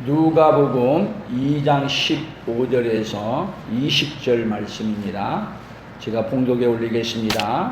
누가복음 2장 15절에서 20절 말씀입니다. 제가 봉독에 올리겠습니다.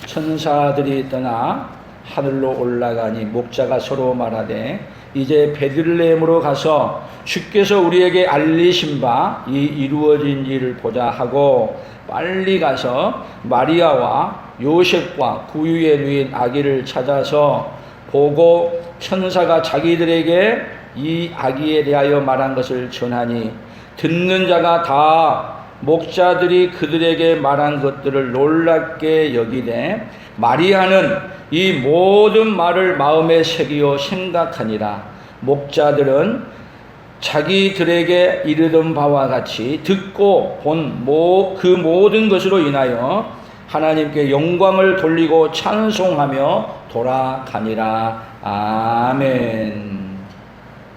천사들이 떠나 하늘로 올라가니 목자가 서로 말하되 이제 베들레헴으로 가서 주께서 우리에게 알리신 바 이 이루어진 일을 보자 하고 빨리 가서 마리아와 요셉과 구유에 누인 아기를 찾아서 보고 천사가 자기들에게 이 아기에 대하여 말한 것을 전하니 듣는 자가 다 목자들이 그들에게 말한 것들을 놀랍게 여기되 마리아는 이 모든 말을 마음에 새기어 생각하니라. 목자들은 자기들에게 이르던 바와 같이 듣고 본 그 모든 것으로 인하여 하나님께 영광을 돌리고 찬송하며 돌아가니라. 아멘.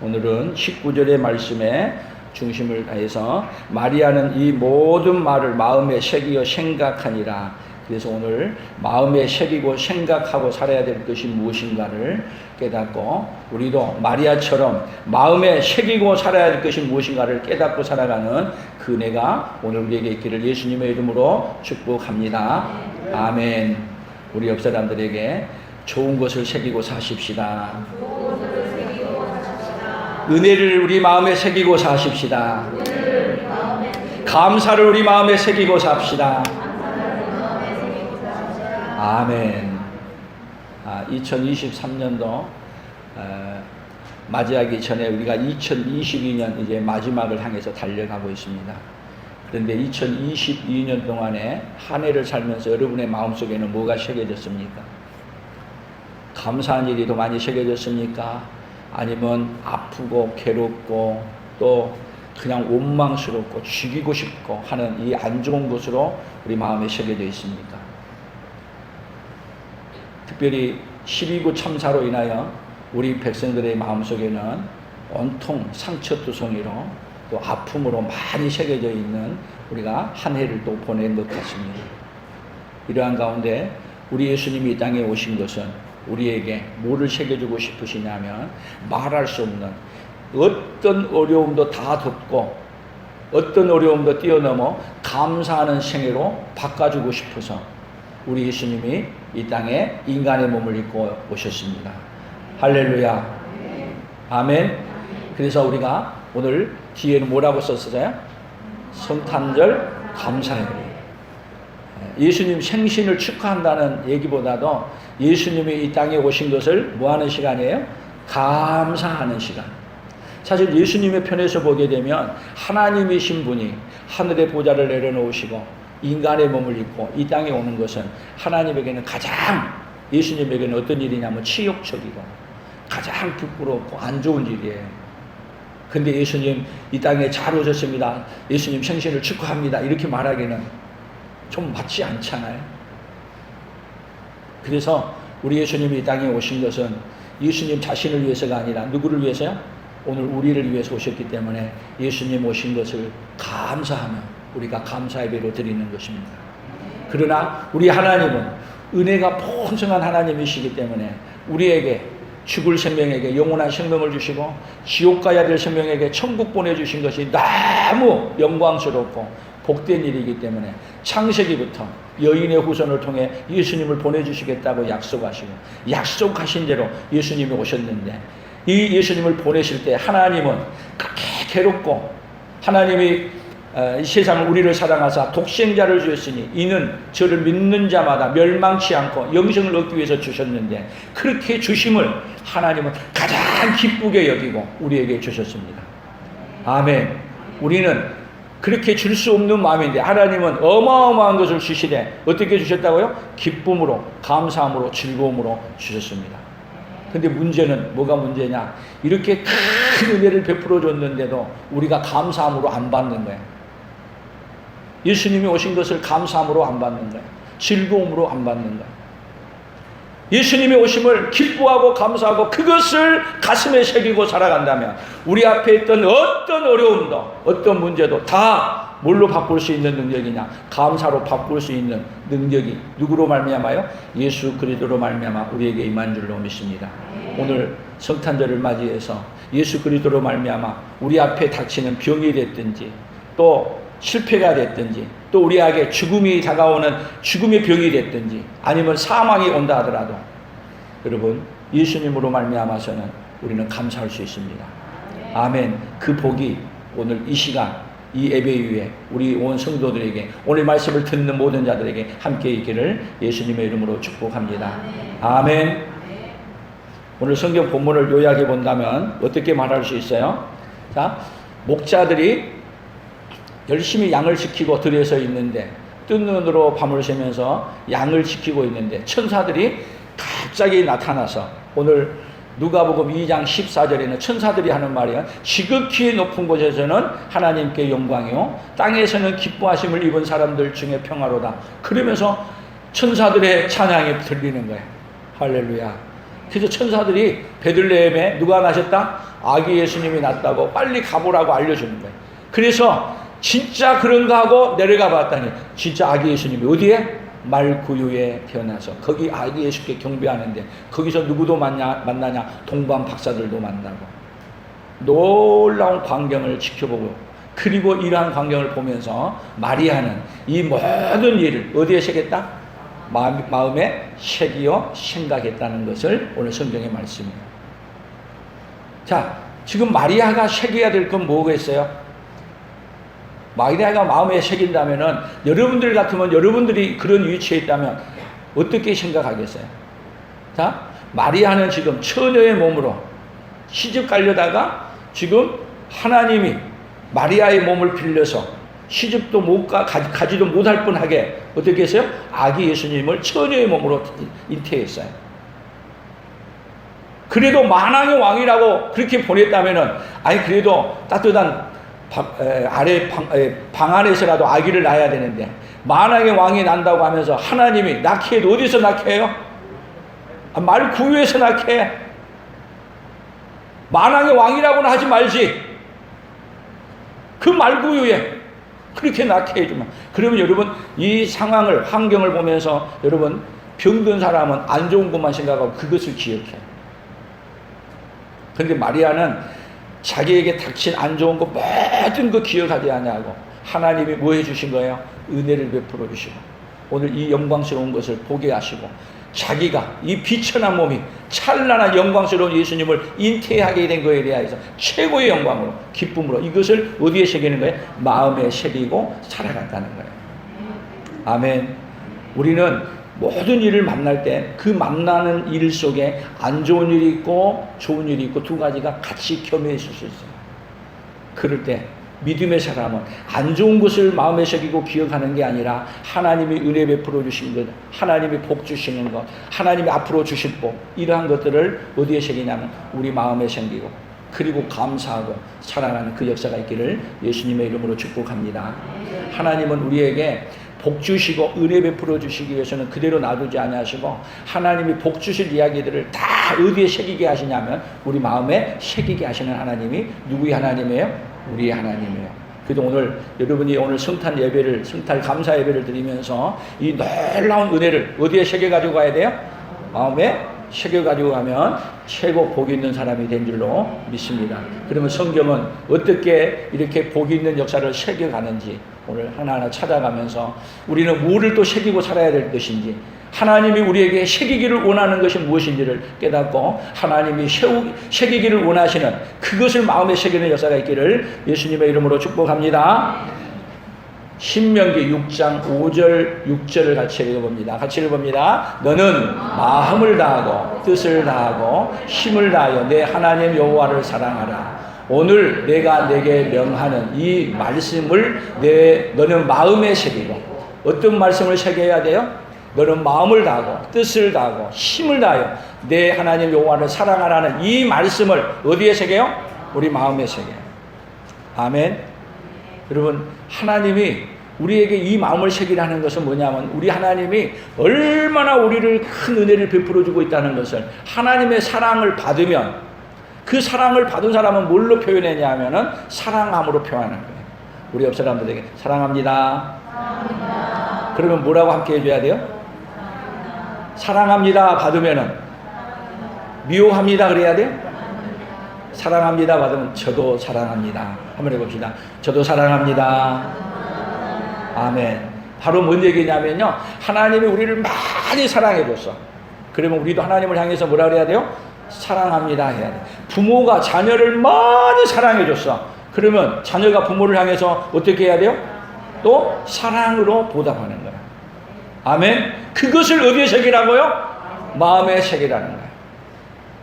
오늘은 19절의 말씀에 중심을 다해서 마리아는 이 모든 말을 마음에 새기어 생각하니라. 그래서 오늘 마음에 새기고 생각하고 살아야 될 것이 무엇인가를 깨닫고 우리도 마리아처럼 마음에 새기고 살아야 될 것이 무엇인가를 깨닫고 살아가는 그 은혜가 오늘 우리에게 있기를 예수님의 이름으로 축복합니다. 아멘. 우리 옆 사람들에게 좋은 것을 새기고 사십시다. 은혜를 우리 마음에 새기고 사십시다. 감사를 우리 마음에 새기고 삽시다. 아멘. 2023년도 맞이하기 전에 우리가 2022년 이제 마지막을 향해서 달려가고 있습니다. 그런데 2022년 동안에 한 해를 살면서 여러분의 마음속에는 뭐가 새겨졌습니까? 감사한 일이 더 많이 새겨졌습니까? 아니면 아프고 괴롭고 또 그냥 원망스럽고 죽이고 싶고 하는 이 안 좋은 것으로 우리 마음에 새겨져 있습니까? 특별히 12구 참사로 인하여 우리 백성들의 마음속에는 온통 상처투성이로 또 아픔으로 많이 새겨져 있는 우리가 한 해를 또 보낸 것 같습니다. 이러한 가운데 우리 예수님이 이 땅에 오신 것은 우리에게 뭐를 새겨주고 싶으시냐면 말할 수 없는 어떤 어려움도 다 덮고 어떤 어려움도 뛰어넘어 감사하는 생애로 바꿔주고 싶어서 우리 예수님이 이 땅에 인간의 몸을 입고 오셨습니다. 할렐루야. 아멘. 그래서 우리가 오늘 뒤에는 뭐라고 썼어요? 성탄절 감사예요. 예수님 생신을 축하한다는 얘기보다도 예수님이 이 땅에 오신 것을 뭐하는 시간이에요? 감사하는 시간. 사실 예수님의 편에서 보게 되면 하나님이신 분이 하늘의 보좌를 내려놓으시고 인간의 몸을 입고 이 땅에 오는 것은 하나님에게는 가장 예수님에게는 어떤 일이냐면 치욕적이고 가장 부끄럽고 안 좋은 일이에요. 근데 예수님 이 땅에 잘 오셨습니다. 예수님 생신을 축하합니다. 이렇게 말하기는 좀 맞지 않잖아요. 그래서 우리 예수님이 이 땅에 오신 것은 예수님 자신을 위해서가 아니라 누구를 위해서요? 오늘 우리를 위해서 오셨기 때문에 예수님 오신 것을 감사하며 우리가 감사의 배로 드리는 것입니다. 그러나 우리 하나님은 은혜가 풍성한 하나님이시기 때문에 우리에게 죽을 생명에게 영원한 생명을 주시고 지옥 가야 될 생명에게 천국 보내주신 것이 너무 영광스럽고 복된 일이기 때문에 창세기부터 여인의 후손을 통해 예수님을 보내주시겠다고 약속하시고 약속하신 대로 예수님이 오셨는데 이 예수님을 보내실 때 하나님은 그렇게 괴롭고 하나님이 이 세상을 우리를 사랑하사 독생자를 주셨으니 이는 저를 믿는 자마다 멸망치 않고 영생을 얻기 위해서 주셨는데 그렇게 주심을 하나님은 가장 기쁘게 여기고 우리에게 주셨습니다. 아멘. 우리는 그렇게 줄 수 없는 마음인데 하나님은 어마어마한 것을 주시되 어떻게 주셨다고요? 기쁨으로 감사함으로 즐거움으로 주셨습니다. 근데 문제는 뭐가 문제냐? 이렇게 큰 은혜를 베풀어 줬는데도 우리가 감사함으로 안 받는 거예요. 예수님이 오신 것을 감사함으로 안 받는 거예요. 즐거움으로 안 받는 거예요. 예수님이 오심을 기뻐하고 감사하고 그것을 가슴에 새기고 살아간다면 우리 앞에 있던 어떤 어려움도 어떤 문제도 다 뭘로 바꿀 수 있는 능력이냐? 감사로 바꿀 수 있는 능력이 누구로 말미암아요? 예수 그리스도로 말미암아 우리에게 임한 줄로 믿습니다. 오늘 성탄절을 맞이해서 예수 그리스도로 말미암아 우리 앞에 닥치는 병이 됐든지 또 실패가 됐든지 또 우리에게 죽음이 다가오는 죽음의 병이 됐든지 아니면 사망이 온다 하더라도 여러분 예수님으로 말미암아서는 우리는 감사할 수 있습니다. 아멘. 그 복이 오늘 이 시간 이 예배 위에 우리 온 성도들에게 오늘 말씀을 듣는 모든 자들에게 함께 있기를 예수님의 이름으로 축복합니다. 아멘. 오늘 성경 본문을 요약해 본다면 어떻게 말할 수 있어요? 자, 목자들이 열심히 양을 지키고 들에서 있는데 뜬 눈으로 밤을 새면서 양을 지키고 있는데 천사들이 갑자기 나타나서 오늘 누가복음 2장 14절에는 천사들이 하는 말이야. 지극히 높은 곳에서는 하나님께 영광이요 땅에서는 기뻐하심을 입은 사람들 중에 평화로다. 그러면서 천사들의 찬양이 들리는 거예요. 할렐루야. 그래서 천사들이 베들레헴에 누가 나셨다? 아기 예수님이 났다고 빨리 가보라고 알려주는 거예요. 그래서 진짜 그런가 하고 내려가 봤더니 진짜 아기 예수님이 어디에? 말구유에 태어나서 거기 아기 예수께 경배하는데 거기서 누구도 만나냐? 동방 박사들도 만나고 놀라운 광경을 지켜보고 그리고 이러한 광경을 보면서 마리아는 이 모든 일을 어디에 새겼다? 마음에 새기어 생각했다는 것을 오늘 성경의 말씀이에요. 자, 지금 마리아가 새겨야 될 건 뭐겠어요? 마리아가 마음에 새긴다면은 여러분들 같으면 여러분들이 그런 위치에 있다면 어떻게 생각하겠어요? 자, 마리아는 지금 처녀의 몸으로 시집 가려다가 지금 하나님이 마리아의 몸을 빌려서 시집도 못 가지도 못할 뻔하게 어떻게 했어요? 아기 예수님을 처녀의 몸으로 잉태했어요. 그래도 만왕의 왕이라고 그렇게 보냈다면은 아니 그래도 따뜻한 방 안에서라도 아기를 낳아야 되는데 만왕의 왕이 난다고 하면서 하나님이 낳게 해도 어디서 낳게 해요? 말 구유에서 낳게 해. 만왕의 왕이라고는 하지 말지 그 말구유에 그렇게 낳게 해주면 그러면 여러분 이 상황을 환경을 보면서 여러분 병든 사람은 안 좋은 것만 생각하고 그것을 기억해요. 그런데 마리아는 자기에게 닥친 안 좋은 거 모든 거 기억하지 않냐고 하나님이 뭐 해주신 거예요? 은혜를 베풀어 주시고 오늘 이 영광스러운 것을 보게 하시고 자기가 이 비천한 몸이 찬란한 영광스러운 예수님을 잉태하게 된 거에 대해서 최고의 영광으로 기쁨으로 이것을 어디에 새기는 거예요? 마음에 새기고 살아갔다는 거예요. 아멘. 우리는 모든 일을 만날 때 그 만나는 일 속에 안 좋은 일이 있고 좋은 일이 있고 두 가지가 같이 겸해 있을 수 있어요. 그럴 때 믿음의 사람은 안 좋은 것을 마음에 새기고 기억하는 게 아니라 하나님이 은혜 베풀어 주신 것, 하나님이 복 주시는 것, 하나님이 앞으로 주실 복 이러한 것들을 어디에 새기냐면 우리 마음에 새기고 그리고 감사하고 살아가는 그 역사가 있기를 예수님의 이름으로 축복합니다. 하나님은 우리에게 복 주시고 은혜 베풀어 주시기 위해서는 그대로 놔두지 아니하시고 하나님이 복 주실 이야기들을 다 어디에 새기게 하시냐면 우리 마음에 새기게 하시는 하나님이 누구의 하나님이에요? 우리의 하나님이에요. 그래도 오늘 여러분이 오늘 성탄 예배를 성탄 감사 예배를 드리면서 이 놀라운 은혜를 어디에 새겨가지고 가야 돼요? 마음에 새겨가지고 가면 최고 복 있는 사람이 된 줄로 믿습니다. 그러면 성경은 어떻게 이렇게 복 있는 역사를 새겨가는지 오늘 하나하나 찾아가면서 우리는 뭐를 또 새기고 살아야 될 것인지 하나님이 우리에게 새기기를 원하는 것이 무엇인지를 깨닫고 하나님이 새기기를 원하시는 그것을 마음에 새기는 역사가 있기를 예수님의 이름으로 축복합니다. 신명기 6장 5절 6절을 같이 읽어봅니다. 같이 읽어봅니다. 너는 마음을 다하고 뜻을 다하고 힘을 다하여 내 하나님 여호와를 사랑하라. 오늘 내가 내게 명하는 이 말씀을 너는 마음에 새기고 어떤 말씀을 새겨야 돼요? 너는 마음을 다하고 뜻을 다하고 힘을 다하여 내 하나님 여호와를 사랑하라는 이 말씀을 어디에 새겨요? 우리 마음에 새겨요. 아멘. 여러분 하나님이 우리에게 이 마음을 새기라는 것은 뭐냐면 우리 하나님이 얼마나 우리를 큰 은혜를 베풀어 주고 있다는 것을 하나님의 사랑을 받으면 그 사랑을 받은 사람은 뭘로 표현했냐면은 사랑함으로 표현하는 거예요. 우리 옆 사람들에게 사랑합니다. 그러면 뭐라고 함께 해줘야 돼요? 사랑합니다 받으면은 미워합니다 그래야 돼요? 사랑합니다 받으면 저도 사랑합니다. 한번 해봅시다. 저도 사랑합니다. 아멘. 바로 뭔 얘기냐면요, 하나님이 우리를 많이 사랑해 줬어. 그러면 우리도 하나님을 향해서 뭐라 그래야 돼요? 사랑합니다 해야 돼. 부모가 자녀를 많이 사랑해 줬어. 그러면 자녀가 부모를 향해서 어떻게 해야 돼요? 또 사랑으로 보답하는 거야. 아멘. 그것을 어디에 새기라고요? 마음에 새기라는 거야.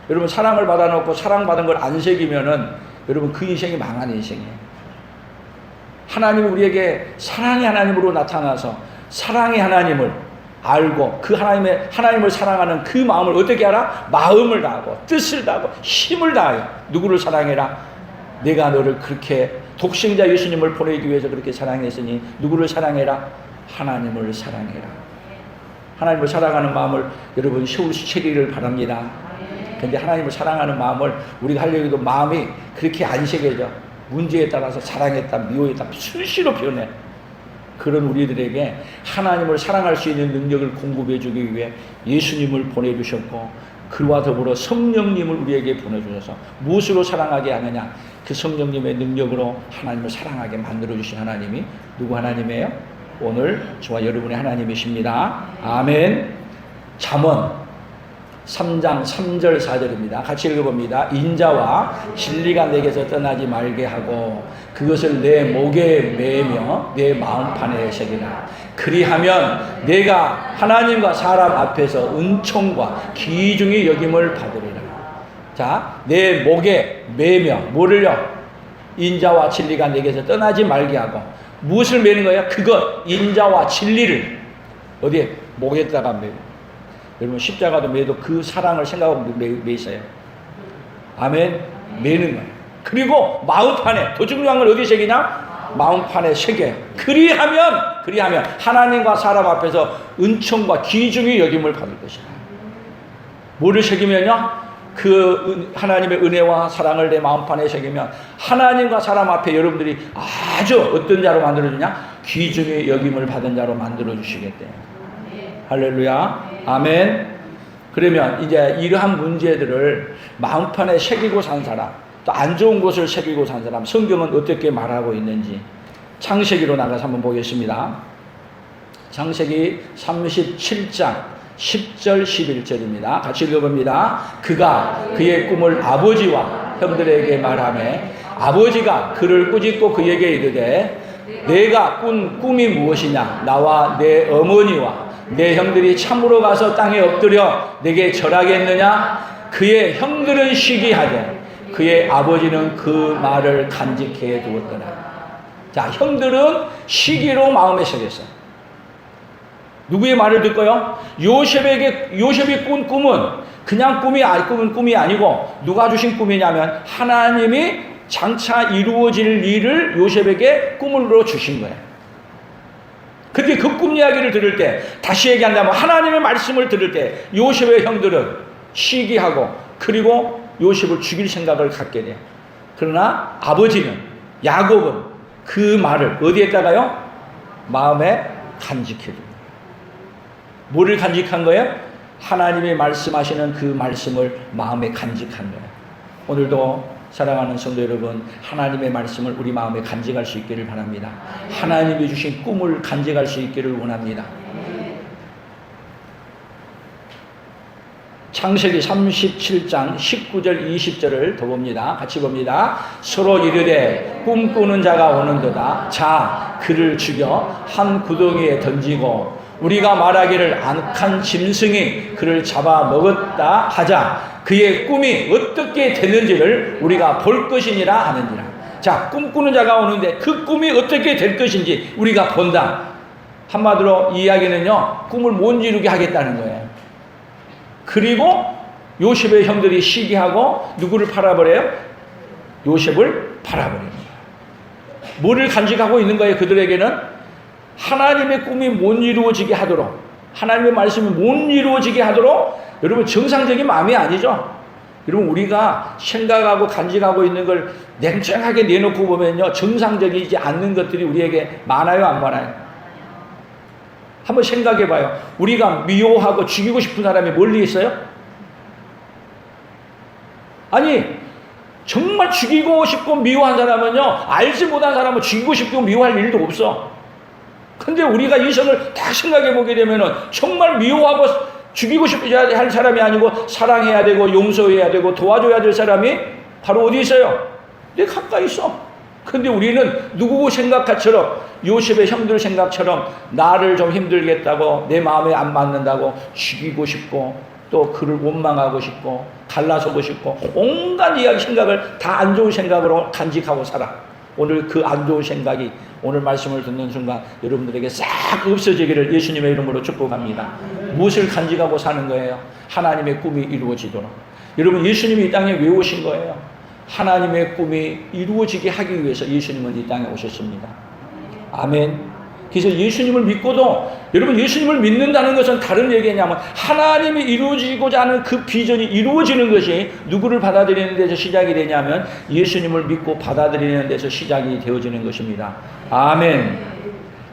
여러분, 사랑을 받아놓고 사랑받은 걸 안 새기면은 여러분 그 인생이 망한 인생이에요. 하나님이 우리에게 사랑의 하나님으로 나타나서 사랑의 하나님을 알고 그 하나님을 사랑하는 그 마음을 어떻게 알아? 마음을 다하고 뜻을 다하고 힘을 다하여 누구를 사랑해라? 내가 너를 그렇게 독생자 예수님을 보내기 위해서 그렇게 사랑했으니 누구를 사랑해라? 하나님을 사랑해라. 하나님을 사랑하는 마음을 여러분 새기를 바랍니다. 근데 하나님을 사랑하는 마음을 우리가 하려고 해도 마음이 그렇게 안 새겨져. 문제에 따라서 사랑했다 미워했다 수시로 변해. 그런 우리들에게 하나님을 사랑할 수 있는 능력을 공급해 주기 위해 예수님을 보내주셨고, 그와 더불어 성령님을 우리에게 보내주셔서 무엇으로 사랑하게 하느냐? 그 성령님의 능력으로 하나님을 사랑하게 만들어주신 하나님이 누구 하나님이에요? 오늘 저와 여러분의 하나님이십니다. 아멘. 잠언 3장 3절 4절입니다. 같이 읽어봅니다. 인자와 진리가 내게서 떠나지 말게 하고 그것을 내 목에 매며 내 마음판에 새기라. 그리하면 내가 하나님과 사람 앞에서 은총과 귀중히 여김을 받으리라. 자, 내 목에 매며 뭐를요? 인자와 진리가 내게서 떠나지 말게 하고 무엇을 매는 거예요? 그것, 인자와 진리를 어디에? 목에다가 매고. 여러분, 십자가도 매도 그 사랑을 생각하고 매있어요. 아멘. 매는 거예요. 그리고 마음판에, 더 중요한 건 어디에 새기냐? 마음판에 새겨요. 그리하면 하나님과 사람 앞에서 은총과 귀중히 여김을 받을 것이다. 뭐를 새기면요? 그 하나님의 은혜와 사랑을 내 마음판에 새기면 하나님과 사람 앞에 여러분들이 아주 어떤 자로 만들어주냐? 귀중히 여김을 받은 자로 만들어주시겠대요. 할렐루야. 아멘. 그러면 이제 이러한 문제들을 마음판에 새기고 산 사람, 또 안 좋은 것을 새기고 산 사람, 성경은 어떻게 말하고 있는지 창세기로 나가서 한번 보겠습니다. 창세기 37장 10절 11절입니다. 같이 읽어봅니다. 그가 그의 꿈을 아버지와 형들에게 말하며 아버지가 그를 꾸짖고 그에게 이르되 내가 꾼 꿈이 무엇이냐? 나와 내 어머니와 내 형들이 참으로 가서 땅에 엎드려 내게 절하겠느냐? 그의 형들은 시기하되 그의 아버지는 그 말을 간직해 두었더라. 자, 형들은 시기로 마음에 새겼어. 누구의 말을 듣고요? 요셉이 꾼 꿈은 그냥 꿈이 아니고 누가 주신 꿈이냐면 하나님이 장차 이루어질 일을 요셉에게 꿈으로 주신 거예요. 근데 그 꿈 이야기를 들을 때, 다시 얘기한다면 하나님의 말씀을 들을 때 요셉의 형들은 시기하고 그리고 요셉을 죽일 생각을 갖게 돼요. 그러나 아버지는, 야곱은 그 말을 어디에다가요? 마음에 간직해 줍니다. 뭐를 간직한 거예요? 하나님이 말씀하시는 그 말씀을 마음에 간직한 거예요. 오늘도 사랑하는 성도 여러분, 하나님의 말씀을 우리 마음에 간직할 수 있기를 바랍니다. 하나님이 주신 꿈을 간직할 수 있기를 원합니다. 창세기 37장 19절 20절을 더 봅니다. 같이 봅니다. 서로 이르되 꿈꾸는 자가 오는도다. 자, 그를 죽여 한 구덩이에 던지고 우리가 말하기를 악한 짐승이 그를 잡아 먹었다 하자. 그의 꿈이 어떻게 되는지를 우리가 볼 것이니라 하는지라. 자, 꿈꾸는 자가 오는데 그 꿈이 어떻게 될 것인지 우리가 본다. 한마디로 이 이야기는요, 꿈을 못 이루게 하겠다는 거예요. 그리고 요셉의 형들이 시기하고 누구를 팔아버려요? 요셉을 팔아버립니다. 뭐를 간직하고 있는 거예요? 그들에게는 하나님의 꿈이 못 이루어지게 하도록, 하나님의 말씀이 못 이루어지게 하도록, 여러분 정상적인 마음이 아니죠. 여러분, 우리가 생각하고 간직하고 있는 걸 냉정하게 내놓고 보면요, 정상적이지 않는 것들이 우리에게 많아요, 안 많아요? 한번 생각해 봐요. 우리가 미워하고 죽이고 싶은 사람이 멀리 있어요? 아니, 정말 죽이고 싶고 미워한 사람은요, 알지 못한 사람은 죽이고 싶고 미워할 일도 없어. 근데 우리가 이 성을 딱 생각해 보게 되면은 정말 미워하고 죽이고 싶어야 할 사람이 아니고 사랑해야 되고 용서해야 되고 도와줘야 될 사람이 바로 어디 있어요? 내 가까이 있어. 근데 우리는 누구 생각처럼, 요셉의 형들 생각처럼 나를 좀 힘들겠다고, 내 마음에 안 맞는다고 죽이고 싶고, 또 그를 원망하고 싶고 갈라서고 싶고 온갖 이야기 생각을 다 안 좋은 생각으로 간직하고 살아. 오늘 그 안 좋은 생각이 오늘 말씀을 듣는 순간 여러분들에게 싹 없어지기를 예수님의 이름으로 축복합니다. 무엇을 간직하고 사는 거예요? 하나님의 꿈이 이루어지도록. 여러분, 예수님이 이 땅에 왜 오신 거예요? 하나님의 꿈이 이루어지게 하기 위해서 예수님은 이 땅에 오셨습니다. 아멘. 그래서 예수님을 믿고도, 여러분, 예수님을 믿는다는 것은 다른 얘기냐면 하나님이 이루어지고자 하는 그 비전이 이루어지는 것이 누구를 받아들이는 데서 시작이 되냐면 예수님을 믿고 받아들이는 데서 시작이 되어지는 것입니다. 아멘.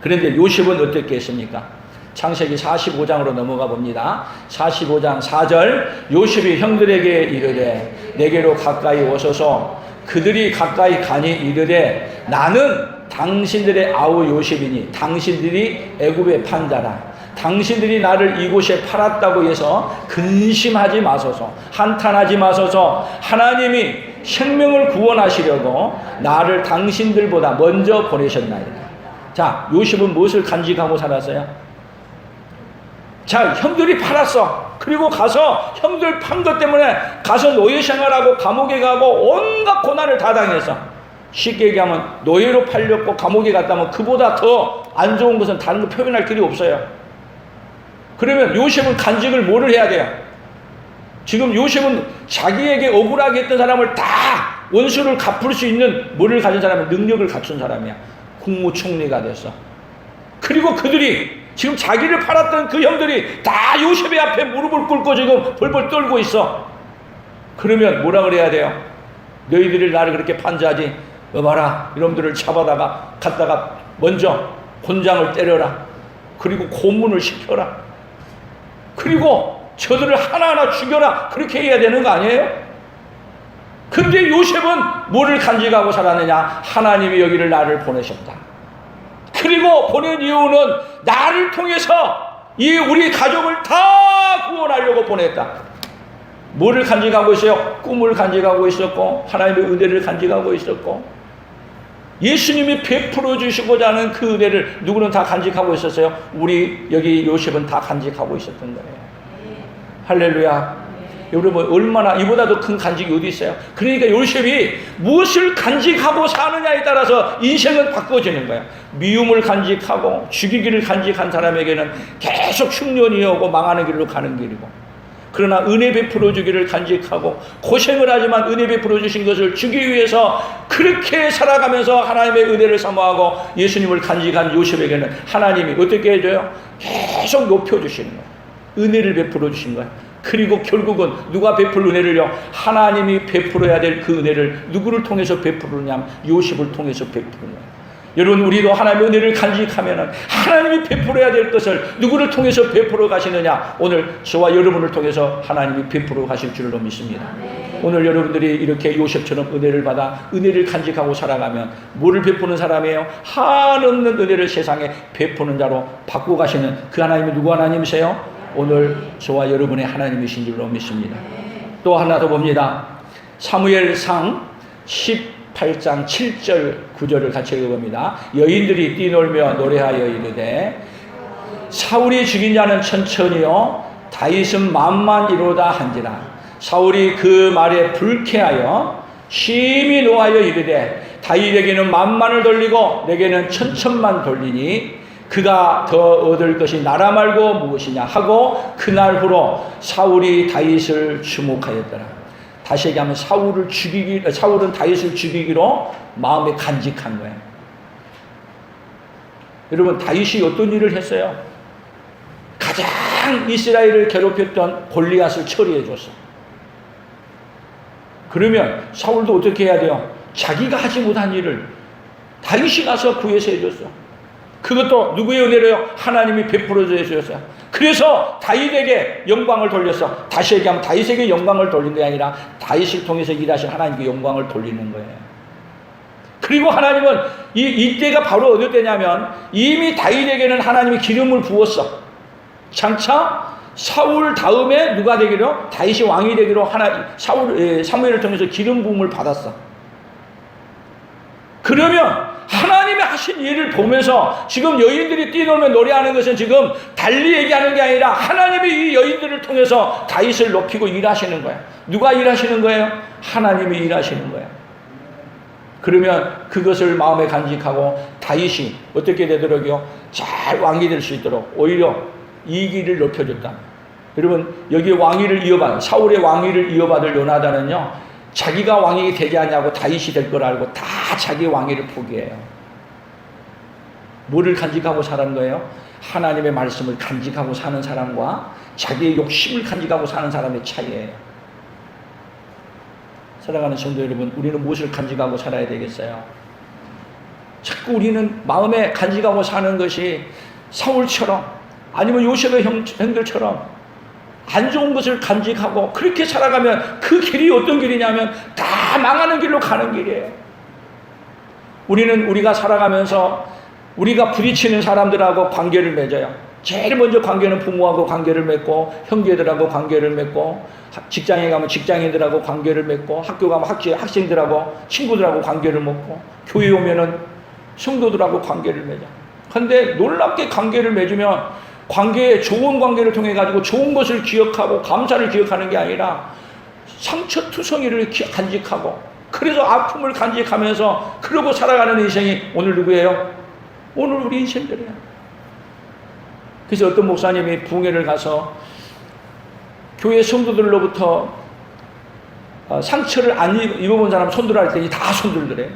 그런데 요셉은 어떻게 했습니까? 창세기 45장으로 넘어가 봅니다. 45장 4절, 요셉이 형들에게 이르되 내게로 가까이 오소서. 그들이 가까이 가니 이르되 나는 당신들의 아우 요셉이니 당신들이 애굽의 판자라. 당신들이 나를 이곳에 팔았다고 해서 근심하지 마소서, 한탄하지 마소서. 하나님이 생명을 구원하시려고 나를 당신들보다 먼저 보내셨나이다. 자, 요셉은 무엇을 간직하고 살았어요? 자, 형들이 팔았어. 그리고 가서 형들 판 것 때문에 가서 노예 생활하고 감옥에 가고 온갖 고난을 다 당했어. 쉽게 얘기하면 노예로 팔렸고 감옥에 갔다면 그보다 더 안 좋은 것은 다른 거 표현할 길이 없어요. 그러면 요셉은 간직을 뭐를 해야 돼요? 지금 요셉은 자기에게 억울하게 했던 사람을 다 원수를 갚을 수 있는 뭐를 가진 사람은 능력을 갖춘 사람이야. 국무총리가 됐어. 그리고 그들이 지금 자기를 팔았던 그 형들이 다 요셉의 앞에 무릎을 꿇고 지금 벌벌 떨고 있어. 그러면 뭐라 그래야 돼요? 너희들이 나를 그렇게 판자하지? 봐라, 이놈들을 잡아다가 갖다가 먼저 곤장을 때려라. 그리고 고문을 시켜라. 그리고 저들을 하나하나 죽여라. 그렇게 해야 되는 거 아니에요? 근데 요셉은 뭐를 간직하고 살았느냐? 하나님이 여기를 나를 보내셨다. 그리고 보낸 이유는 나를 통해서 이 우리 가족을 다 구원하려고 보냈다. 뭐를 간직하고 있어요? 꿈을 간직하고 있었고, 하나님의 은혜를 간직하고 있었고, 예수님이 베풀어 주시고자 하는 그 은혜를 누구는 다 간직하고 있었어요? 우리 여기 요셉은 다 간직하고 있었던 거예요. 할렐루야. 여러분, 얼마나 이보다도 큰 간직이 어디 있어요? 그러니까 요셉이 무엇을 간직하고 사느냐에 따라서 인생은 바꿔지는 거예요. 미움을 간직하고 죽이기를 간직한 사람에게는 계속 흉년이 오고 망하는 길로 가는 길이고, 그러나 은혜 베풀어 주기를 간직하고 고생을 하지만 은혜 베풀어 주신 것을 주기 위해서 그렇게 살아가면서 하나님의 은혜를 사모하고 예수님을 간직한 요셉에게는 하나님이 어떻게 해줘요? 계속 높여주시는 거예요. 은혜를 베풀어 주신 거예요. 그리고 결국은 누가 베풀 은혜를요? 하나님이 베풀어야 될 그 은혜를 누구를 통해서 베푸느냐면 요셉을 통해서 베푸는 거예요. 여러분, 우리도 하나님의 은혜를 간직하면은 하나님이 베풀어야 될 것을 누구를 통해서 베풀어 가시느냐? 오늘 저와 여러분을 통해서 하나님이 베풀어 가실 줄로 믿습니다. 오늘 여러분들이 이렇게 요셉처럼 은혜를 받아 은혜를 간직하고 살아가면 뭐를 베푸는 사람이에요? 한없는 은혜를 세상에 베푸는 자로 바꾸고 가시는 그 하나님이 누구 하나님이세요? 오늘 저와 여러분의 하나님이신 줄로 믿습니다. 또 하나 더 봅니다. 사무엘상 18장 7절 9절을 같이 읽어봅니다. 여인들이 뛰놀며 노래하여 이르되 사울이 죽인 자는 천천히요 다윗은 만만이로다 한지라. 사울이 그 말에 불쾌하여 심히 노하여 이르되 다윗에게는 만만을 돌리고 내게는 천천만 돌리니 그가 더 얻을 것이 나라 말고 무엇이냐 하고 그날 후로 사울이 다윗을 주목하였더라. 다시 얘기하면 사울은 다윗을 죽이기로 마음에 간직한 거예요. 여러분, 다윗이 어떤 일을 했어요? 가장 이스라엘을 괴롭혔던 골리앗을 처리해 줬어. 그러면 사울도 어떻게 해야 돼요? 자기가 하지 못한 일을 다윗이 가서 구해서 해줬어. 그것도 누구의 은혜로요? 하나님이 베풀어 주셨어요. 그래서 다윗에게 영광을 돌렸어. 다시 얘기하면 다윗에게 영광을 돌린 게 아니라 다윗을 통해서 일하신 하나님께 영광을 돌리는 거예요. 그리고 하나님은 이때가 바로 어느 때냐면 이미 다윗에게는 하나님이 기름을 부었어. 장차 사울 다음에 누가 되기로? 다윗이 왕이 되기로 사무엘을 통해서 기름 부음을 받았어. 그러면 하나님이 하신 일을 보면서 지금 여인들이 뛰놀며 노래하는 것은 지금 달리 얘기하는 게 아니라 하나님이 이 여인들을 통해서 다윗을 높이고 일하시는 거야. 누가 일하시는 거예요? 하나님이 일하시는 거예요. 그러면 그것을 마음에 간직하고 다윗이 어떻게 되도록요? 잘 왕이 될 수 있도록 오히려 이 길을 높여줬다. 여러분 여기 왕위를 이어받은 사울의 왕위를 이어받을 요나단은요 자기가 왕이 되지 않냐고 다윗이 될 걸 알고 다 자기 왕위를 포기해요. 뭐를 간직하고 사는 거예요? 하나님의 말씀을 간직하고 사는 사람과 자기의 욕심을 간직하고 사는 사람의 차이예요. 사랑하는 성도 여러분, 우리는 무엇을 간직하고 살아야 되겠어요? 자꾸 우리는 마음에 간직하고 사는 것이 사울처럼 아니면 요셉의 형들처럼 안 좋은 것을 간직하고 그렇게 살아가면 그 길이 어떤 길이냐면 다 망하는 길로 가는 길이에요. 우리가 살아가면서 우리가 부딪히는 사람들하고 관계를 맺어요. 제일 먼저 관계는 부모하고 관계를 맺고 형제들하고 관계를 맺고 직장에 가면 직장인들하고 관계를 맺고 학교 가면 학생들하고 친구들하고 관계를 맺고 교회 오면은 성도들하고 관계를 맺어. 그런데 놀랍게 관계를 맺으면 관계에 좋은 관계를 통해 가지고 좋은 것을 기억하고 감사를 기억하는 게 아니라 상처투성이를 간직하고 그래서 아픔을 간직하면서 그러고 살아가는 인생이 오늘 누구예요? 오늘 우리 인생들이야. 그래서 어떤 목사님이 부흥회를 가서 교회 성도들로부터 상처를 안 입어본 사람 손들어 할 때니 다 손들더래.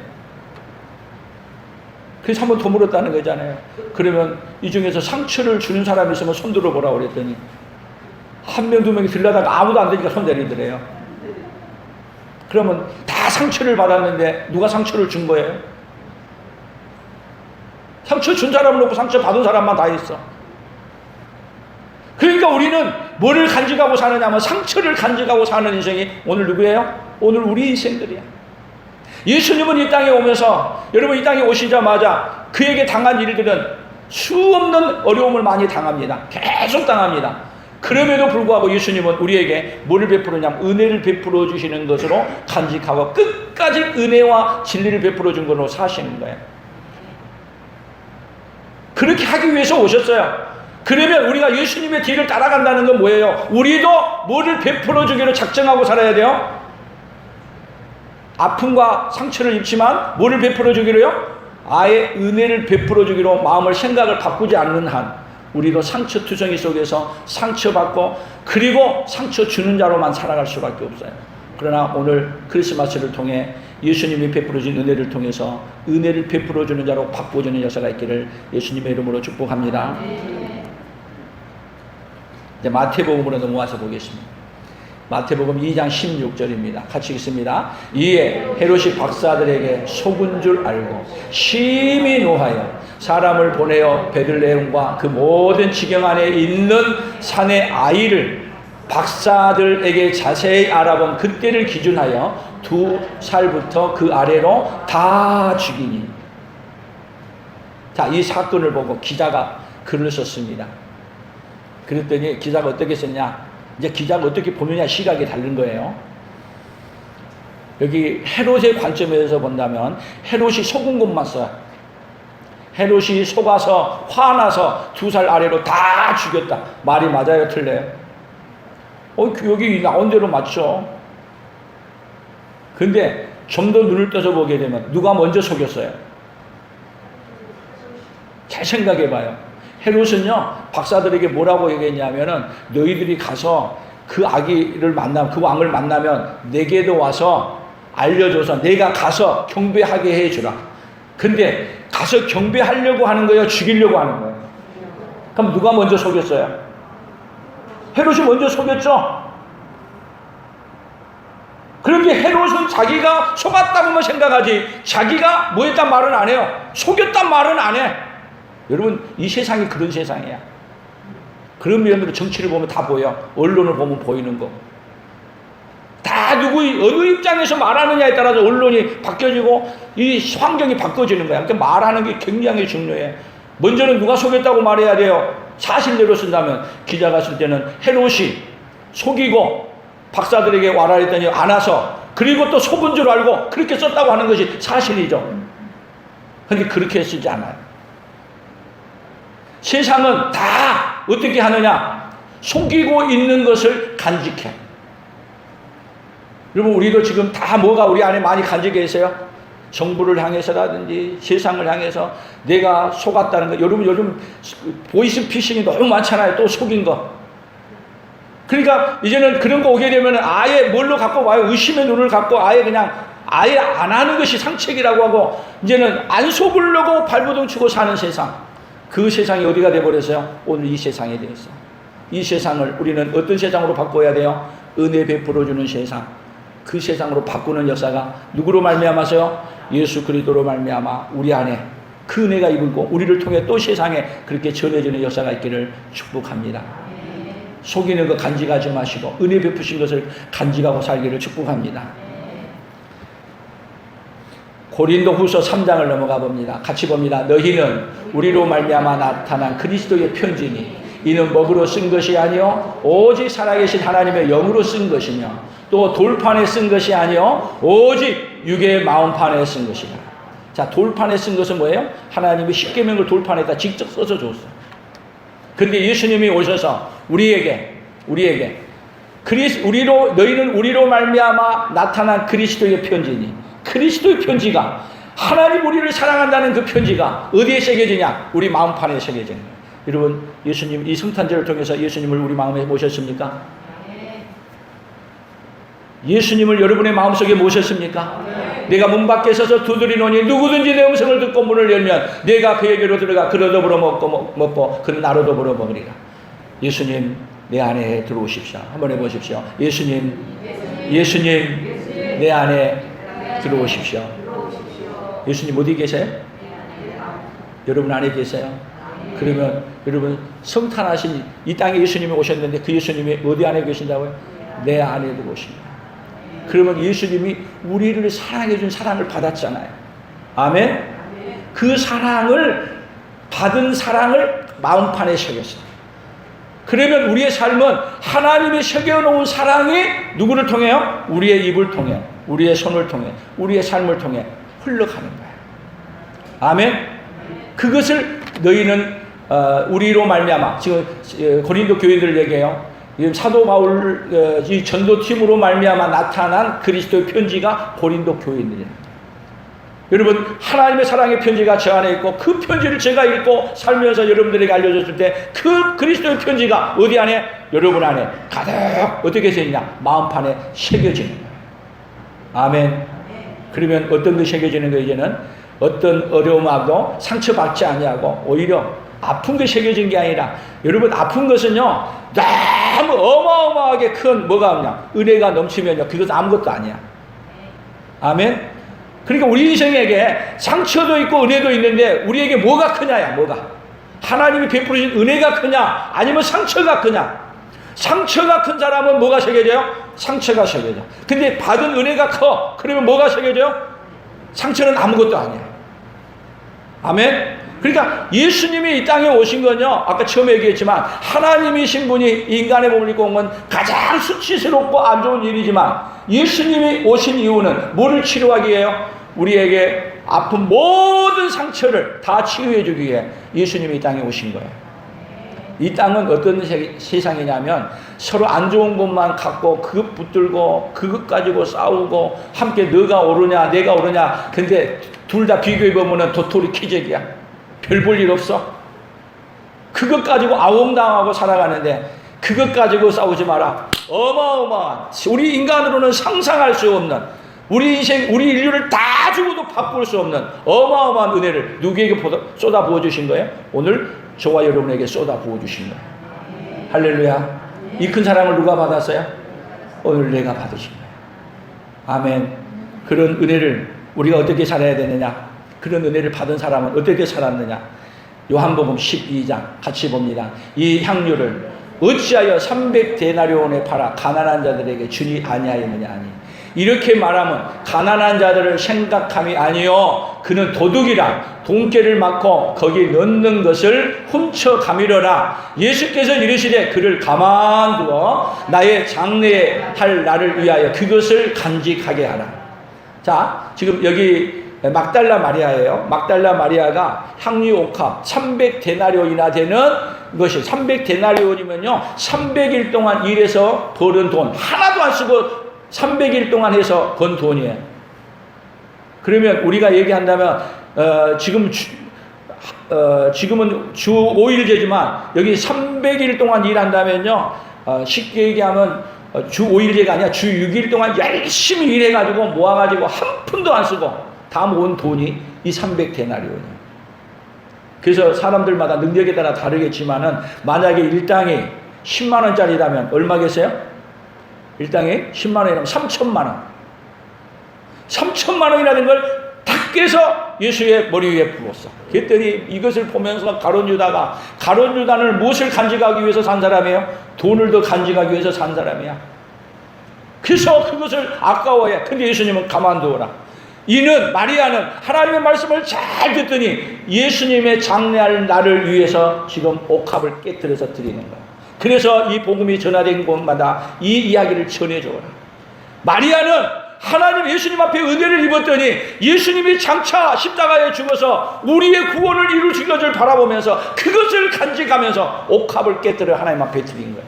그래서 한번 더 물었다는 거잖아요. 그러면 이 중에서 상처를 주는 사람이 있으면 손들어 보라고 그랬더니 한 명, 두 명이 들려다가 아무도 안 되니까 손 내리더래요. 그러면 다 상처를 받았는데 누가 상처를 준 거예요? 상처 준 사람은 없고 상처 받은 사람만 다 있어. 그러니까 우리는 뭐를 간직하고 사느냐면 상처를 간직하고 사는 인생이 오늘 누구예요? 오늘 우리 인생들이야. 예수님은 이 땅에 오면서 여러분 이 땅에 오시자마자 그에게 당한 일들은 수없는 어려움을 많이 당합니다. 계속 당합니다. 그럼에도 불구하고 예수님은 우리에게 뭐를 베푸느냐? 은혜를 베풀어 주시는 것으로 간직하고 끝까지 은혜와 진리를 베풀어 준 것으로 사시는 거예요. 그렇게 하기 위해서 오셨어요. 그러면 우리가 예수님의 뒤를 따라간다는 건 뭐예요? 우리도 뭐를 베풀어 주기로 작정하고 살아야 돼요? 아픔과 상처를 입지만 뭐를 베풀어 주기로요? 아예 은혜를 베풀어 주기로 마음을 생각을 바꾸지 않는 한 우리도 상처투성이 속에서 상처받고 그리고 상처 주는 자로만 살아갈 수밖에 없어요. 그러나 오늘 크리스마스를 통해 예수님이 베풀어 준 은혜를 통해서 은혜를 베풀어 주는 자로 바꿔주는 역사가 있기를 예수님의 이름으로 축복합니다. 이제 마태복음으로 넘어와서 보겠습니다. 마태복음 2장 16절입니다. 같이 읽습니다. 이에 헤롯이 박사들에게 속은 줄 알고 심히 노하여 사람을 보내어 베들레헴과 그 모든 지경 안에 있는 산의 아이를 박사들에게 자세히 알아본 그때를 기준하여 2살부터 그 아래로 다 죽이니. 자, 이 사건을 보고 기자가 글을 썼습니다. 그랬더니 기자가 어떻게 썼냐? 이제 기자가 어떻게 보느냐 시각이 다른 거예요. 여기 헤롯의 관점에서 본다면 헤롯이 속은 것만 써요. 헤롯이 속아서 화나서 2살 아래로 다 죽였다. 말이 맞아요? 틀려요? 여기 나온 대로 맞죠. 근데 좀 더 눈을 떠서 보게 되면 누가 먼저 속였어요? 잘 생각해 봐요. 헤롯은요 박사들에게 뭐라고 얘기했냐면은 너희들이 가서 그 아기를 만나면 그 왕을 만나면 내게도 와서 알려줘서 내가 가서 경배하게 해주라. 근데 가서 경배하려고 하는 거예요? 죽이려고 하는 거예요? 그럼 누가 먼저 속였어요? 헤롯이 먼저 속였죠. 그런데 헤롯은 자기가 속았다고만 생각하지 자기가 뭐 했단 말은 안 해요. 속였단 말은 안 해. 여러분, 이 세상이 그런 세상이야. 그런 면으로 정치를 보면 다 보여. 언론을 보면 보이는 거. 다 어느 입장에서 말하느냐에 따라서 언론이 바뀌어지고 이 환경이 바꿔지는 거야. 그러니까 말하는 게 굉장히 중요해. 먼저는 누가 속였다고 말해야 돼요. 사실대로 쓴다면 기자가 쓸 때는 헤롯이 속이고 박사들에게 와라 했더니 안 와서 그리고 또 속은 줄 알고 그렇게 썼다고 하는 것이 사실이죠. 그런데 그렇게 쓰지 않아요. 세상은 다 어떻게 하느냐? 속이고 있는 것을 간직해. 여러분, 우리도 지금 다 뭐가 우리 안에 많이 간직해 있어요? 정부를 향해서라든지 세상을 향해서 내가 속았다는 거. 여러분, 요즘 보이스피싱이 너무 많잖아요. 또 속인 거. 그러니까 이제는 그런 거 오게 되면 아예 뭘로 갖고 와요? 의심의 눈을 갖고 아예 안 하는 것이 상책이라고 하고 이제는 안 속으려고 발버둥 치고 사는 세상. 그 세상이 어디가 돼버렸어요? 오늘 이 세상에 대해서. 이 세상을 우리는 어떤 세상으로 바꿔야 돼요? 은혜 베풀어주는 세상. 그 세상으로 바꾸는 역사가 누구로 말미암아서요? 예수 그리스도로 말미암아 우리 안에 그 은혜가 입고 우리를 통해 또 세상에 그렇게 전해지는 역사가 있기를 축복합니다. 속이는 거 간직하지 마시고 은혜 베푸신 것을 간직하고 살기를 축복합니다. 고린도후서 3장을 넘어가 봅니다. 같이 봅니다. 너희는 우리로 말미암아 나타난 그리스도의 편지니 이는 먹으로 쓴 것이 아니요 오직 살아계신 하나님의 영으로 쓴 것이며 또 돌판에 쓴 것이 아니요 오직 육의 마음판에 쓴 것이다. 자, 돌판에 쓴 것은 뭐예요? 하나님이 십계명을 돌판에다 직접 써서 줬어요. 근데 예수님이 오셔서 우리에게 너희는 우리로 말미암아 나타난 그리스도의 편지니, 그리스도의 편지가 하나님 우리를 사랑한다는 그 편지가 어디에 새겨지냐? 우리 마음판에 새겨지는 거예요. 여러분, 예수님 이 성탄절을 통해서 예수님을 우리 마음에 모셨습니까? 예수님을 여러분의 마음속에 모셨습니까? 내가 문 밖에 서서 두드리노니 누구든지 내 음성을 듣고 문을 열면 내가 그에게로 들어가 그로 더불어 먹고 그는 나로 더불어 먹으리라. 예수님 내 안에 들어오십시오. 한번 해보십시오. 예수님 내 안에 들어오십시오. 예수님 어디 계세요? 여러분 안에 계세요? 그러면 여러분 성탄하신 이 땅에 예수님이 오셨는데 그 예수님이 어디 안에 계신다고요? 내 안에 들어오십니다. 그러면 예수님이 우리를 사랑해 준 사랑을 받았잖아요. 아멘? 그 사랑을 받은 사랑을 마음판에 새겼어요. 그러면 우리의 삶은 하나님이 새겨놓은 사랑이 누구를 통해요? 우리의 입을 통해, 우리의 손을 통해, 우리의 삶을 통해 흘러가는 거예요. 아멘? 그것을 너희는 우리로 말미암아 지금 고린도 교인들 얘기해요. 사도 바울 이 전도팀으로 말미암아 나타난 그리스도의 편지가 고린도 교인들이에요. 여러분, 하나님의 사랑의 편지가 저 안에 있고 그 편지를 제가 읽고 살면서 여러분들에게 알려줬을 때 그 그리스도의 편지가 어디 안에? 여러분 안에 가득 어떻게 새기냐? 마음판에 새겨지는 거예요. 아멘. 그러면 어떤 것이 새겨지는 거예요? 이제는 어떤 어려움하고 상처받지 아니하고 오히려 아픈 게 새겨진 게 아니라, 여러분 아픈 것은요 너무 어마어마하게 큰 뭐가 없냐? 은혜가 넘치면요 그것은 아무것도 아니야. 아멘. 그러니까 우리 인생에게 상처도 있고 은혜도 있는데 우리에게 뭐가 크냐야. 뭐가 하나님이 베풀으신 은혜가 크냐 아니면 상처가 크냐? 상처가 큰 사람은 뭐가 새겨져요? 상처가 새겨져. 근데 받은 은혜가 커. 그러면 뭐가 새겨져요? 상처는 아무것도 아니야. 아멘. 그러니까 예수님이 이 땅에 오신 건요, 아까 처음에 얘기했지만 하나님이신 분이 인간의 몸을 입고 온 건 가장 수치스럽고 안 좋은 일이지만 예수님이 오신 이유는 뭐를 치료하기 위해요? 우리에게 아픈 모든 상처를 다 치유해 주기 위해 예수님이 이 땅에 오신 거예요. 이 땅은 어떤 세상이냐면 서로 안 좋은 것만 갖고 그것 붙들고 그것 가지고 싸우고 함께 너가 옳으냐 내가 옳으냐. 근데 둘 다 비교해 보면은 도토리 키재기야. 별 볼 일 없어. 그것 가지고 아웅당하고 살아가는데 그것 가지고 싸우지 마라. 어마어마한, 우리 인간으로는 상상할 수 없는, 우리 인생 우리 인류를 다 주고도 바꿀 수 없는 어마어마한 은혜를 누구에게 쏟아 부어 주신 거예요? 오늘 저와 여러분에게 쏟아 부어 주신 거예요. 할렐루야. 이 큰 사랑을 누가 받았어요? 오늘 내가 받으신 거예요. 아멘. 그런 은혜를 우리가 어떻게 살아야 되느냐? 그런 은혜를 받은 사람은 어떻게 살았느냐? 요한복음 12장 같이 봅니다. 이 향유를 어찌하여 300데나리온에 팔아 가난한 자들에게 주니 아니하였느냐 하니, 이렇게 말하면 가난한 자들을 생각함이 아니요 그는 도둑이라 돈깨를 맞고 거기 넣는 것을 훔쳐 가미러라. 예수께서 이르시되 그를 가만두어 나의 장래에 할 날을 위하여 그것을 간직하게 하라. 자, 지금 여기 막달라 마리아예요. 막달라 마리아가 향유 옥합 300데나리온이나 되는 것이, 300데나리온이면요 300일 동안 일해서 벌은 돈 하나도 안 쓰고 300일 동안 해서 번 돈이에요. 그러면 우리가 얘기한다면 지금은 주 5일제지만 여기 300일 동안 일한다면요, 쉽게 얘기하면 주 5일제가 아니라 주 6일 동안 열심히 일해가지고 모아가지고 한 푼도 안 쓰고 다 모은 돈이 이 300데나리온이에요. 그래서 사람들마다 능력에 따라 다르겠지만은 만약에 일당이 10만 원짜리라면 얼마겠어요? 일당이 10만 원이라면 3천만 원. 3천만 원이라는 걸 다 깨서 예수의 머리 위에 부었어. 그랬더니 이것을 보면서 가룟 유다를 무엇을 간직하기 위해서 산 사람이에요? 돈을 더 간직하기 위해서 산 사람이야. 그래서 그것을 아까워해. 근데 예수님은 가만두어라. 이는 마리아는 하나님의 말씀을 잘 듣더니 예수님의 장래할 날을 위해서 지금 옥합을 깨뜨려서 드리는 거야. 그래서 이 복음이 전화된 곳마다 이 이야기를 전해줘라. 마리아는 하나님 예수님 앞에 은혜를 입었더니 예수님이 장차 십자가에 죽어서 우리의 구원을 이루실 것을 바라보면서 그것을 간직하면서 옥합을 깨뜨려 하나님 앞에 드린 거예요.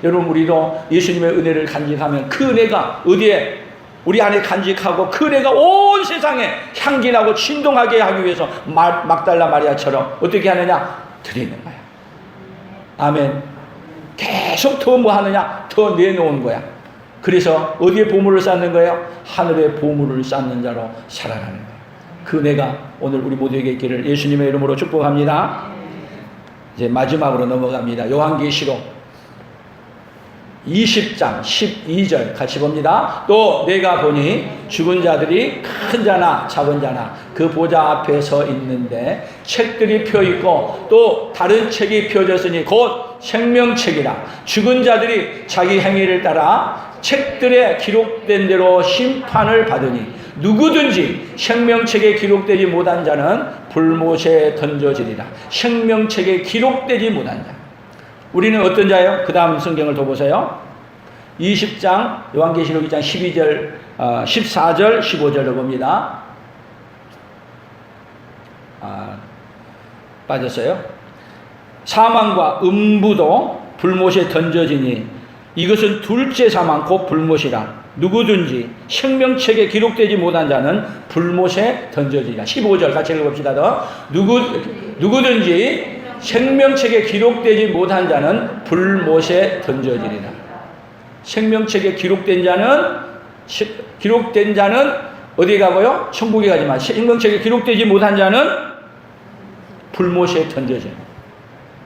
여러분, 우리도 예수님의 은혜를 간직하면 그 은혜가 어디에 우리 안에 간직하고 그 은혜가 온 세상에 향기나고 진동하게 하기 위해서 막달라 마리아처럼 어떻게 하느냐? 드리는 거야. 아멘. 계속 더 뭐 하느냐? 더 내놓은 거야. 그래서 어디에 보물을 쌓는 거예요? 하늘에 보물을 쌓는 자로 살아가는 거예요. 그 은혜가 오늘 우리 모두에게 있기를 예수님의 이름으로 축복합니다. 이제 마지막으로 넘어갑니다. 요한계시록 20장 12절 같이 봅니다. 또 내가 보니 죽은 자들이 큰 자나 작은 자나 그 보좌 앞에 서 있는데 책들이 펴 있고 또 다른 책이 펴졌으니 곧 생명책이라. 죽은 자들이 자기 행위를 따라 책들에 기록된 대로 심판을 받으니 누구든지 생명책에 기록되지 못한 자는 불못에 던져지리라. 생명책에 기록되지 못한 자. 우리는 어떤 자예요? 그 다음 성경을 더 보세요. 20장 요한계시록 2장 12절 14절 15절을 봅니다. 빠졌어요. 사망과 음부도 불못에 던져지니 이것은 둘째 사망 곧 불못이라. 누구든지 생명책에 기록되지 못한 자는 불못에 던져지리라. 15절 같이 읽어봅시다. 더 누구든지 생명책에 기록되지 못한 자는 불못에 던져지리라. 생명책에 기록된 자는 어디에 가고요? 천국에 가지만 생명책에 기록되지 못한 자는 불못에 던져지는.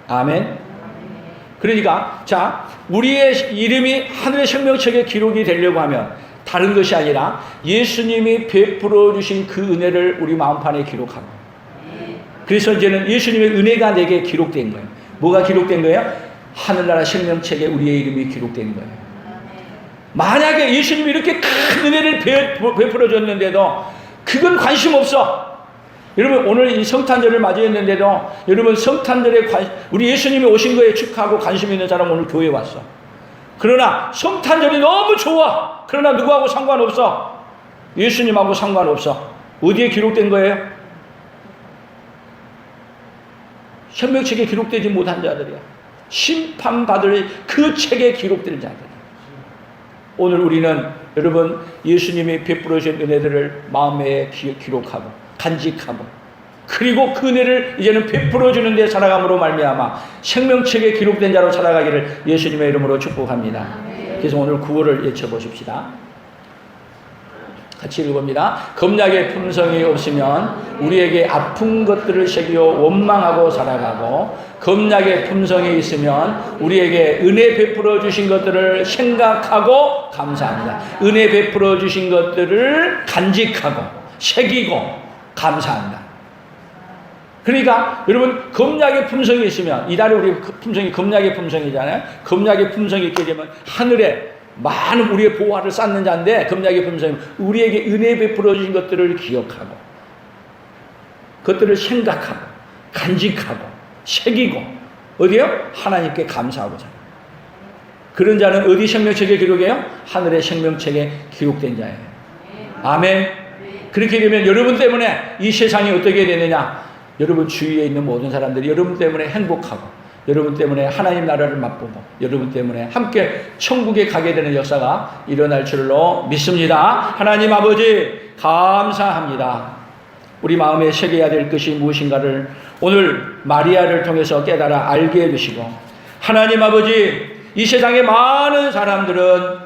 아멘. 그러니까 자, 우리의 이름이 하늘의 생명책에 기록이 되려고 하면 다른 것이 아니라 예수님이 베풀어 주신 그 은혜를 우리 마음판에 기록하고, 그래서 이제는 예수님의 은혜가 내게 기록된 거예요. 뭐가 기록된 거예요? 하늘나라 생명책에 우리의 이름이 기록된 거예요. 만약에 예수님이 이렇게 큰 은혜를 베풀어 줬는데도 그건 관심 없어. 여러분, 오늘 이 성탄절을 맞이했는데도 여러분 성탄절에 우리 예수님이 오신 거에 축하하고 관심 있는 사람 오늘 교회에 왔어. 그러나 성탄절이 너무 좋아. 그러나 누구하고 상관없어. 예수님하고 상관없어. 어디에 기록된 거예요? 생명책에 기록되지 못한 자들이야. 심판받을 그 책에 기록된 자들. 오늘 우리는 여러분 예수님이 베풀어 주신 은혜들을 마음에 기록하고 간직하고, 그리고 그 은혜를 이제는 베풀어 주는 데 살아감으로 말미암아 생명책에 기록된 자로 살아가기를 예수님의 이름으로 축복합니다. 그래서 오늘 구호를 외쳐보십시다. 같이 읽어봅니다. 검약의 품성이 없으면 우리에게 아픈 것들을 새기어 원망하고 살아가고, 검약의 품성이 있으면 우리에게 은혜 베풀어 주신 것들을 생각하고 감사합니다. 은혜 베풀어 주신 것들을 간직하고 새기고 감사합니다. 그러니까 여러분, 검약의 품성이 있으면, 이달에 우리 품성이 검약의 품성이잖아요. 검약의 품성이 있게 되면 하늘에 많은 우리의 보화를 쌓는 자인데, 검약의 품성이 우리에게 은혜 베풀어 주신 것들을 기억하고, 그것들을 생각하고 간직하고 새기고, 어디요? 하나님께 감사하고 살아요. 그런 자는 어디 생명책에 기록해요? 하늘의 생명책에 기록된 자예요. 아멘. 그렇게 되면 여러분 때문에 이 세상이 어떻게 되느냐? 여러분 주위에 있는 모든 사람들이 여러분 때문에 행복하고, 여러분 때문에 하나님 나라를 맛보고, 여러분 때문에 함께 천국에 가게 되는 역사가 일어날 줄로 믿습니다. 하나님 아버지 감사합니다. 우리 마음에 새겨야 될 것이 무엇인가를 오늘 마리아를 통해서 깨달아 알게 해주시고, 하나님 아버지, 이 세상의 많은 사람들은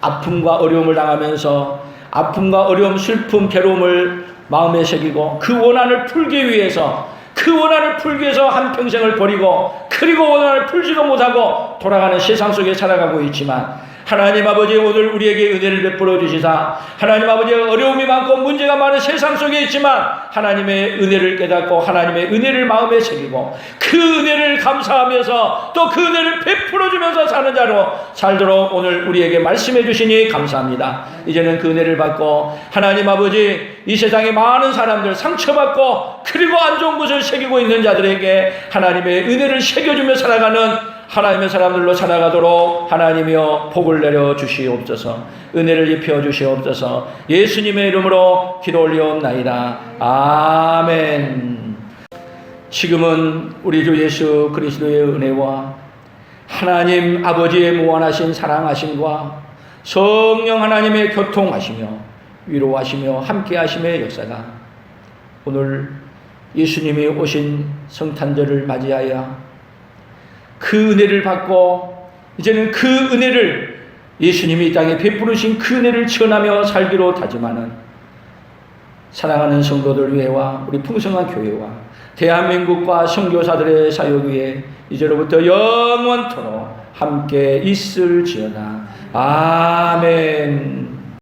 아픔과 어려움을 당하면서 아픔과 어려움, 슬픔, 괴로움을 마음에 새기고 그 원한을 풀기 위해서 한평생을 버리고, 그리고 원한을 풀지도 못하고 돌아가는 세상 속에 살아가고 있지만, 하나님 아버지, 오늘 우리에게 은혜를 베풀어 주시사, 하나님 아버지, 어려움이 많고 문제가 많은 세상 속에 있지만 하나님의 은혜를 깨닫고 하나님의 은혜를 마음에 새기고 그 은혜를 감사하면서 또 그 은혜를 베풀어 주면서 사는 자로 살도록 오늘 우리에게 말씀해 주시니 감사합니다. 이제는 그 은혜를 받고 하나님 아버지, 이 세상에 많은 사람들 상처받고 그리고 안 좋은 것을 새기고 있는 자들에게 하나님의 은혜를 새겨주며 살아가는 하나님의 사람들로 살아가도록 하나님이여 복을 내려 주시옵소서. 은혜를 입혀 주시옵소서. 예수님의 이름으로 기도 올리옵나이다. 아멘. 지금은 우리 주 예수 그리스도의 은혜와 하나님 아버지의 무한하신 사랑하심과 성령 하나님의 교통하시며 위로하시며 함께하심의 역사가 오늘 예수님이 오신 성탄절을 맞이하여 그 은혜를 받고, 이제는 그 은혜를, 예수님이 이 땅에 베푸르신 그 은혜를 전하며 살기로 다짐하는 사랑하는 성도들 위해와 우리 풍성한 교회와 대한민국과 선교사들의 사역 위에 이제로부터 영원토록 함께 있을지어다. 아멘.